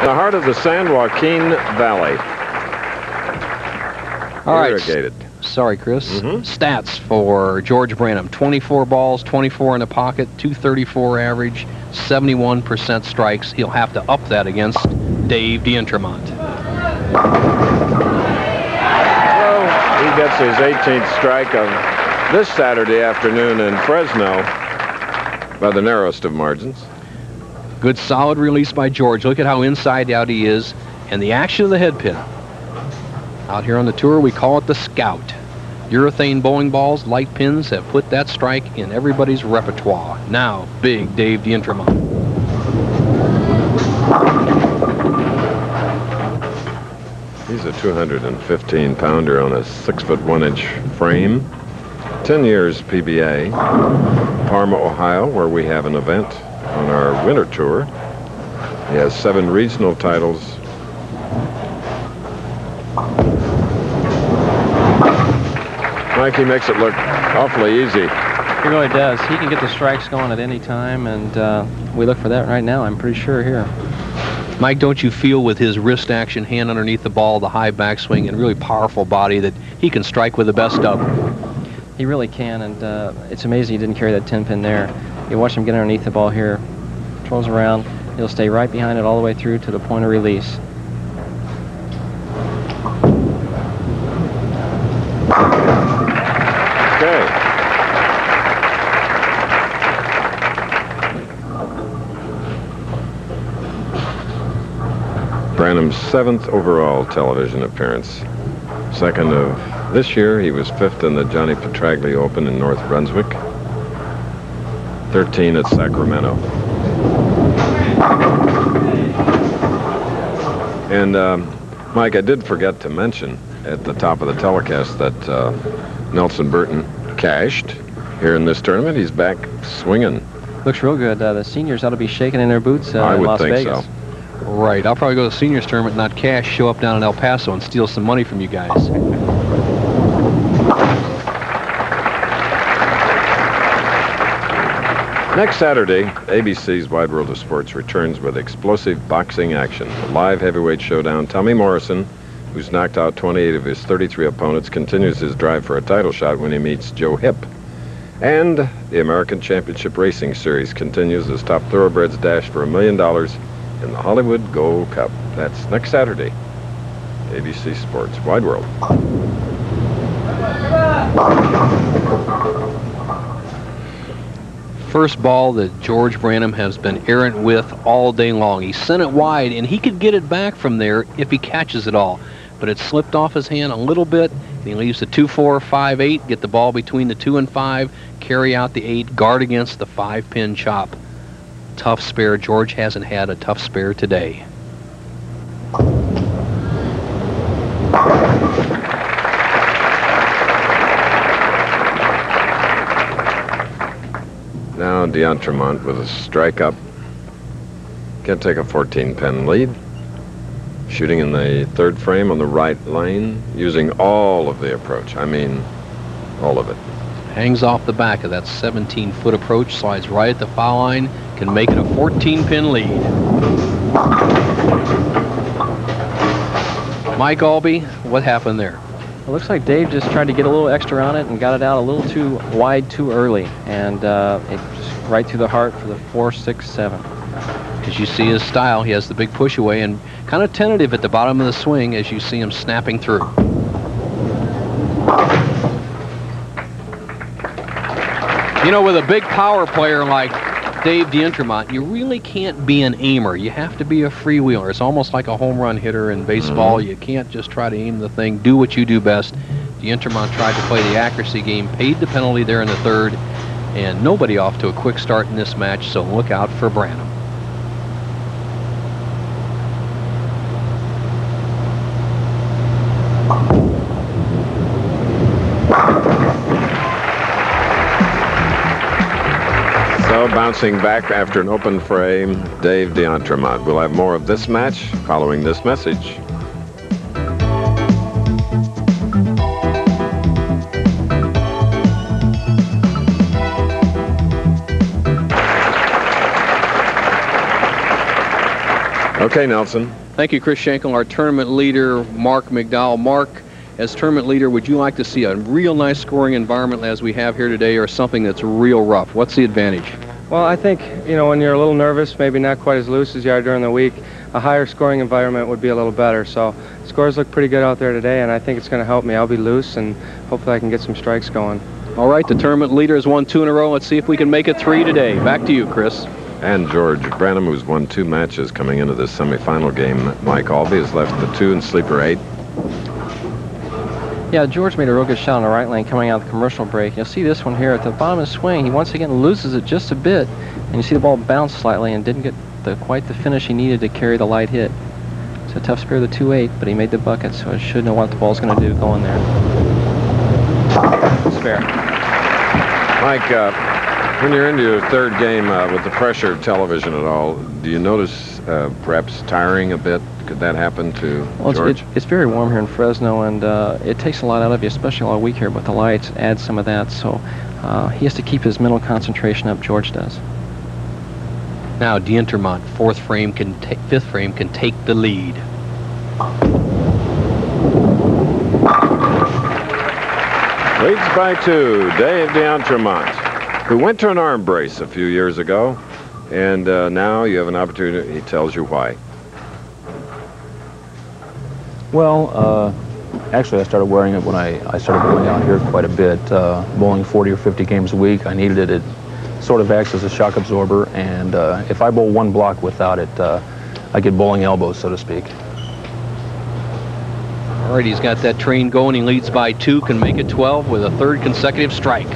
the heart of the San Joaquin Valley. All right. Irrigated. Sorry, Chris. Stats for George Branham. 24 balls, 24 in the pocket, 234 average, 71% strikes. He'll have to up that against Dave D'Entremont. Well, he gets his 18th strike of this Saturday afternoon in Fresno by the narrowest of margins. Good solid release by George. Look at how inside out he is, and the action of the head pin. Out here on the tour, we call it the Scout. Urethane bowling balls, light pins have put that strike in everybody's repertoire. Now, big Dave D'Entremont. He's a 215-pounder on a 6'1" frame. 10 years PBA. Parma, Ohio, where we have an event on our winter tour. He has 7 regional titles. Mikey makes it look awfully easy. He really does. He can get the strikes going at any time, and we look for that right now, I'm pretty sure, here. Mike, don't you feel with his wrist action, hand underneath the ball, the high backswing, and really powerful body that he can strike with the best of them? He really can, and it's amazing he didn't carry that 10-pin there. You watch him get underneath the ball here, throws around, he'll stay right behind it all the way through to the point of release. Okay. Branham's 7th overall television appearance. 2nd of this year. He was 5th in the Johnny Petraglia Open in North Brunswick. 13 at Sacramento. And Mike, I did forget to mention at the top of the telecast that Nelson Burton cashed here in this tournament. He's back swinging. Looks real good. The seniors ought to be shaking in their boots I in would Las think Vegas. so. Right. I'll probably go to the seniors tournament, not cash, show up down in El Paso and steal some money from you guys. Next Saturday, ABC's Wide World of Sports returns with explosive boxing action. A live heavyweight showdown. Tommy Morrison, who's knocked out 28 of his 33 opponents, continues his drive for a title shot when he meets Joe Hipp. And the American Championship Racing Series continues as top thoroughbreds dash for $1 million in the Hollywood Gold Cup. That's next Saturday. ABC Sports Wide World. First ball that George Branham has been errant with all day long. He sent it wide, and he could get it back from there if he catches it all. But it slipped off his hand a little bit, and he leaves the 2-4, 5-8, get the ball between the 2 and 5, carry out the 8, guard against the 5-pin chop. Tough spare. George hasn't had a tough spare today. Now D'Entremont with a strike up. Can take a 14-pin lead. Shooting in the 3rd frame on the right lane, using all of the approach. I mean, all of it. Hangs off the back of that 17-foot approach, slides right at the foul line, can make it a 14-pin lead. Mike Albee, what happened there? It looks like Dave just tried to get a little extra on it and got it out a little too wide too early, and it just right through the heart for the 4, 6, 7. As you see his style, he has the big push away and kind of tentative at the bottom of the swing as you see him snapping through. You know, with a big power player like Dave D'Entremont, you really can't be an aimer. You have to be a freewheeler. It's almost like a home run hitter in baseball. You can't just try to aim the thing. Do what you do best. D'Entremont tried to play the accuracy game, paid the penalty there in the 3rd, and nobody off to a quick start in this match, so look out for Branham. So bouncing back after an open frame, Dave D'Entremont. We'll have more of this match following this message. Okay, Nelson. Thank you, Chris Schenkel. Our tournament leader, Mark McDowell. Mark, as tournament leader, would you like to see a real nice scoring environment as we have here today, or something that's real rough? What's the advantage? Well, I think, you know, when you're a little nervous, maybe not quite as loose as you are during the week, a higher scoring environment would be a little better. So scores look pretty good out there today, and I think it's going to help me. I'll be loose, and hopefully I can get some strikes going. All right, the tournament leader has won 2 in a row. Let's see if we can make it 3 today. Back to you, Chris. And George Branham, who's won 2 matches coming into this semifinal game. Mike Albee has left the 2 and sleeper 8. Yeah, George made a real good shot on the right lane coming out of the commercial break. You'll see this one here at the bottom of the swing. He once again loses it just a bit, and you see the ball bounce slightly and didn't get quite the finish he needed to carry the light hit. It's a tough spare of the 2-8, but he made the bucket, so I should know what the ball's going to do going there. Spare. Mike, when you're into your 3rd game with the pressure of television at all, do you notice perhaps tiring a bit? Could that happen to George? It's very warm here in Fresno, and it takes a lot out of you, especially all week here, but the lights add some of that, so he has to keep his mental concentration up. George does. Now D'Entremont, 5th frame can take the lead. Leads by 2, Dave D'Entremont, who went to an arm brace a few years ago, and now you have an opportunity. He tells you why. Well, actually I started wearing it when I started going out here quite a bit, bowling 40 or 50 games a week. I needed it. It sort of acts as a shock absorber, and if I bowl 1 block without it, I get bowling elbows, so to speak. All right, he's got that train going. He leads by 2, can make it 12 with a 3rd consecutive strike.